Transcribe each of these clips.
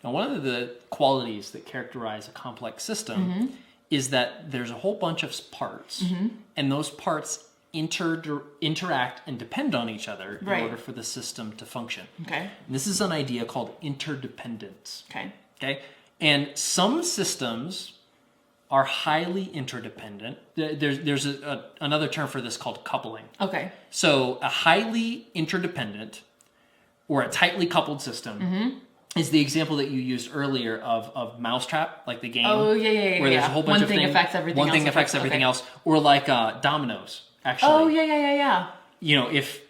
Now, one of the qualities that characterize a complex system is that there's a whole bunch of parts, and those parts interact and depend on each other in order for the system to function. Okay. And this is an idea called interdependence. Okay. Okay. And some systems are highly interdependent. There's another term for this called coupling. Okay. So a highly interdependent or a tightly coupled system is the example that you used earlier of Mousetrap, like the game. Oh, yeah. Where there's a whole bunch of things. One thing affects everything else. One thing affects everything else. Or like dominoes, actually. Oh, yeah. You know, if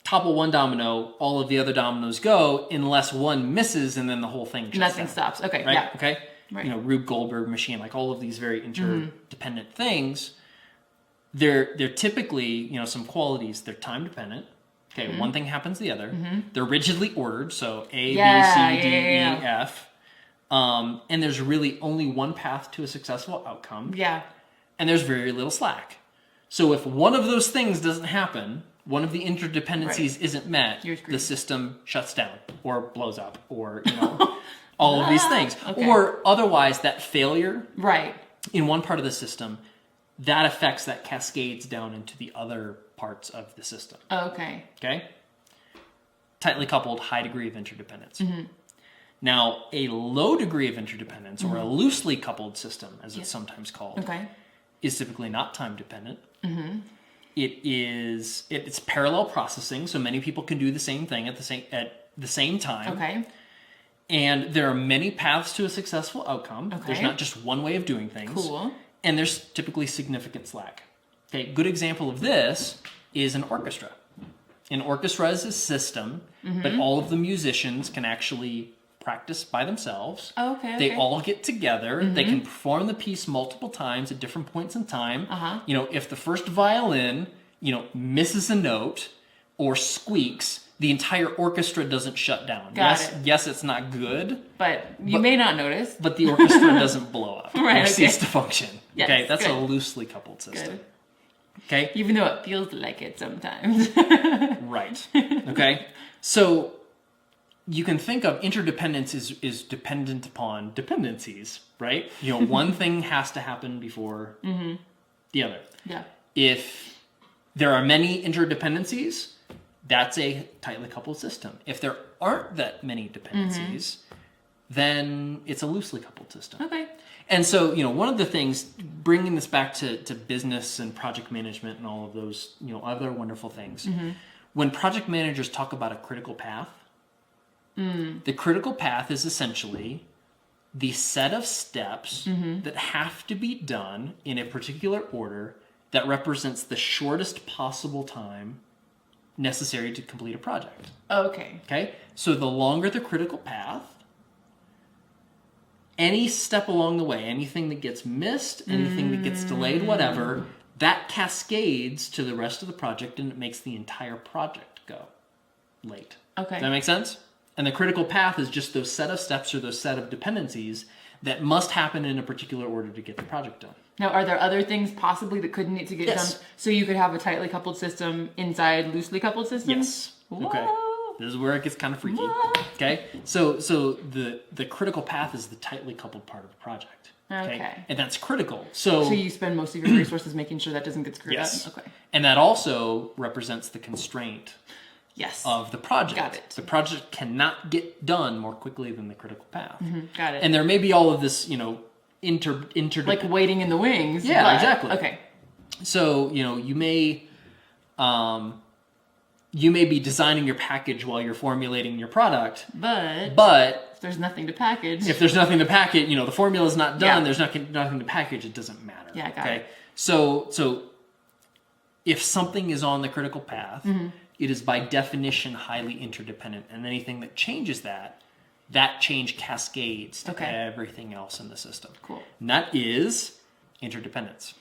topple one domino, all of the other dominoes go, unless one misses, and then the whole thing shuts Nothing down. stops. Okay, right? yeah. Okay? Right. You know, Rube Goldberg machine, like all of these very interdependent things, they're typically, you know, some qualities, they're time dependent. Okay, one thing happens to the other. They're rigidly ordered, so A, B, C, D, E, F. And there's really only one path to a successful outcome. Yeah. And there's very little slack. So if one of those things doesn't happen, one of the interdependencies isn't met, the system shuts down or blows up or, you know, all of these things. Okay. Or otherwise, that failure Right. in one part of the system, that affects, that cascades down into the other parts of the system. Okay. Okay? Tightly coupled, high degree of interdependence. Now, a low degree of interdependence, or a loosely coupled system, as it's sometimes called, is typically not time dependent. It's parallel processing, so many people can do the same thing at the same time. Okay. And there are many paths to a successful outcome. Okay. There's not just one way of doing things. Cool. And there's typically significant slack. Okay, good example of this is an orchestra. An orchestra is a system, but all of the musicians can actually practice by themselves. Okay. They all get together. They can perform the piece multiple times at different points in time. You know, if the first violin, you know, misses a note or squeaks, the entire orchestra doesn't shut down. Got it. Yes, it's not good. But you may not notice. But the orchestra doesn't blow up Right, or okay. cease to function. Yes, okay, that's good. a loosely coupled system. Good. Okay? Even though it feels like it sometimes. Right. Okay? So you can think of interdependence is dependent upon dependencies, right? You know, one thing has to happen before the other. Yeah. If there are many interdependencies, that's a tightly coupled system. If there aren't that many dependencies, then it's a loosely coupled system. Okay. And so, you know, one of the things, bringing this back to business and project management and all of those, you know, other wonderful things, when project managers talk about a critical path, the critical path is essentially the set of steps that have to be done in a particular order that represents the shortest possible time necessary to complete a project. Okay. Okay? So the longer the critical path, any step along the way, anything that gets missed, anything that gets delayed, whatever, that cascades to the rest of the project and it makes the entire project go late. Okay. Does that make sense? And the critical path is just those set of steps or those set of dependencies that must happen in a particular order to get the project done. Now, are there other things possibly that could need to get Yes. done? So you could have a tightly coupled system inside loosely coupled systems? Yes. Okay. This is where it gets kind of freaky. Okay? So the critical path is the tightly coupled part of the project. Okay. And that's critical. So you spend most of your resources making sure that doesn't get screwed yes. up? Okay. And that also represents the constraint Yes. of the project. Got it. The project cannot get done more quickly than the critical path. Got it. And there may be all of this, you know, like waiting in the wings. Yeah, but- exactly. Okay. So, you know, you may be designing your package while you're formulating your product, but if there's nothing to package. if there's nothing to package, you know, the formula's not done, Yeah. there's nothing to package, it doesn't matter. Yeah, got it. So if something is on the critical path, it is by definition highly interdependent, and anything that changes that change cascades to Okay. everything else in the system. Cool. And that is interdependence.